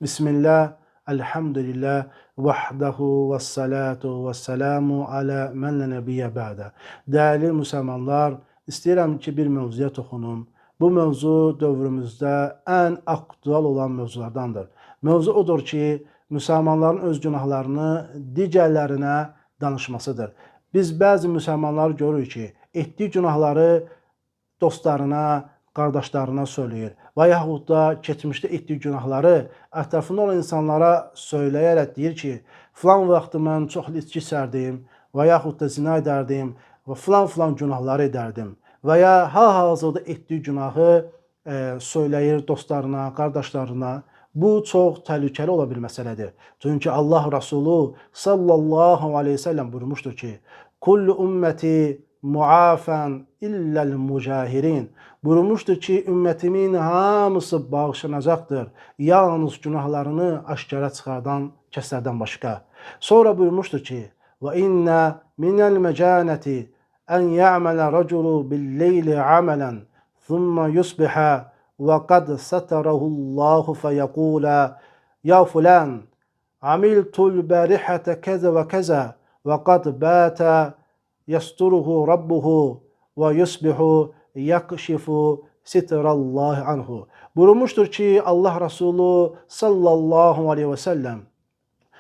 Bismillah, elhamdülillah, vahdahu ve salatu ve selamu ala men la nebiyyə bə'də. Değerli müsəlmanlar, istəyirəm ki, bir mövzuya toxunum. Bu mövzu dövrümüzdə ən aktual olan mövzulardandır. Mövzu odur ki, müsəlmanların öz günahlarını digərlərinə danışmasıdır. Biz bəzi müsəlmanlar görürük ki, etdiyi günahları dostlarına, qardaşlarına söyləyir və yaxud da keçmişdə etdiyi günahları ətrafında olan insanlara söyləyərək deyir ki, filan vaxtı mən çox içki içərdim və yaxud da zina edərdim və filan günahları edərdim və ya hal-hazırda etdiyi günahı söyləyir dostlarına, qardaşlarına. Bu çox təhlükəli ola bir məsələdir. Çünki Allah Rasulü sallallahu aleyhi ve sellem buyurmuşdur ki, kullu ümmeti muafen illel mucahirin. Buyurmuşdur ki, ümmetimin hamısı bağışlanacaqdır. Yalnız günahlarını aşkara çıxardan kəslərdən başqa. Sonra buyurmuşdur ki, ve inne minel mecaneti en ya'mele raculu billeyli amelen thumma yusbiha ve kad satarahullahu feyekula ya fulan amiltul berihete keze ve keze ve kad bata yasturuhu rabbuhu ve yusbihu yakşifu sitrallahi anhu. Buyurmuştur ki, Allah Resulü sallallahu aleyhi ve sellem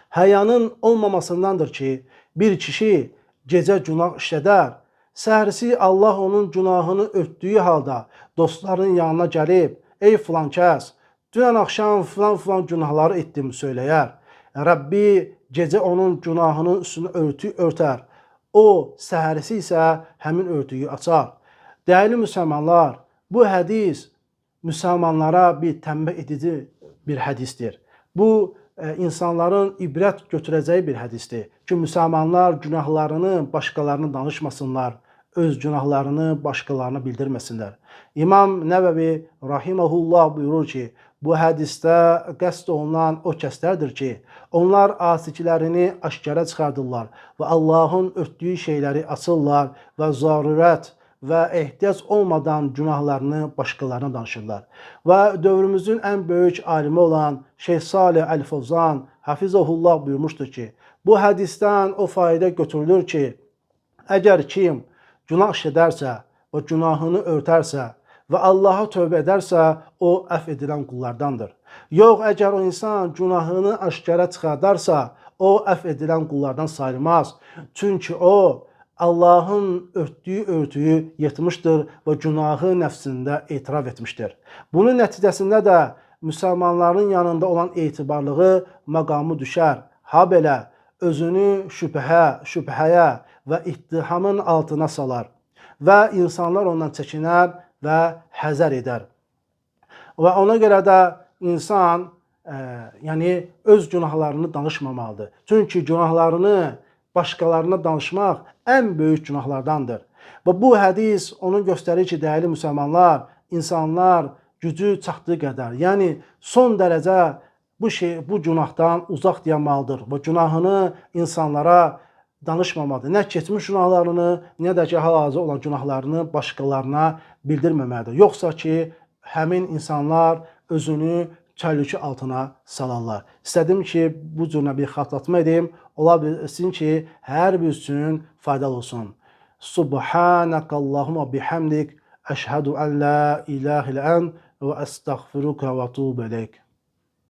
həyanın olmamasındandır ki, bir kişi gecə günah işlədər, səhərisi Allah onun günahını örtdüyü halda dostlarının yanına gəlib, ey filan kəs, dünən axşam filan günahları etdim söyləyər. Rəbbi gecə onun günahının üstünü örtər. O, səhərisi isə həmin örtüyü açar. Değerli müsəlmanlar, bu hədis müsəlmanlara bir tənbih edici bir hədisdir. Bu, insanların ibrət götürəcəyi bir hədisdir ki, müsəlmanlar günahlarını başqalarına danışmasınlar, öz günahlarını başqalarına bildirməsinlər. İmam Nəvəvi rahimehullah buyurur ki, bu hədisdə qəsd olunan o kəslərdir ki, onlar asikilərini aşkara çıxardırlar və Allahın örtdüyü şeyləri açırlar və zarurət və ehtiyac olmadan günahlarını başqalarına danışırlar. Və dövrümüzün ən böyük alimi olan Şeyh Salih Əl-Fovzan Hafizahullah buyurmuşdur ki, bu hədisdən o fayda götürülür ki, əgər kim günah işlədərsə və günahını örtərsə və Allaha tövbə edərsə, o əfv edilən qullardandır. Yox, əgər o insan günahını aşkara çıxardarsa, o əfv edilən qullardan sayılmaz. Çünki o, Allahın örtdüyü örtüyü yırtmışdır və günahı nəfsində etiraf etmişdir. Bunun nəticəsində də müsəlmanların yanında olan etibarlığı məqamı düşər. Ha belə özünü şübhəyə və ittihamın altına salar və insanlar ondan çəkinər və həzər edər. Və ona görə də insan öz günahlarını danışmamalıdır. Çünki günahlarını başqalarına danışmaq ən böyük günahlardandır. Və bu hədis onu göstərir ki, dəyərli müsəlmanlar, insanlar gücü çatdığı qədər, yəni son dərəcə bu günahdan uzaq dayanmalıdır və günahını insanlara danışmamalıdır. Nə keçmiş günahlarını, nə də ki, hal-hazırda olan günahlarını başqalarına bildirməməlidir. Yoxsa ki, həmin insanlar özünü təhlükə altına salarlar. İstədim ki, bu cürlə bir xatırlatma edeyim. Ola bilsin ki, hər bir üçün faydalı olsun. Subhanakallahumma bihamdik. Əşhədu ən la ilahe illə ən və əstəğfiruka və tuğbu ileyk.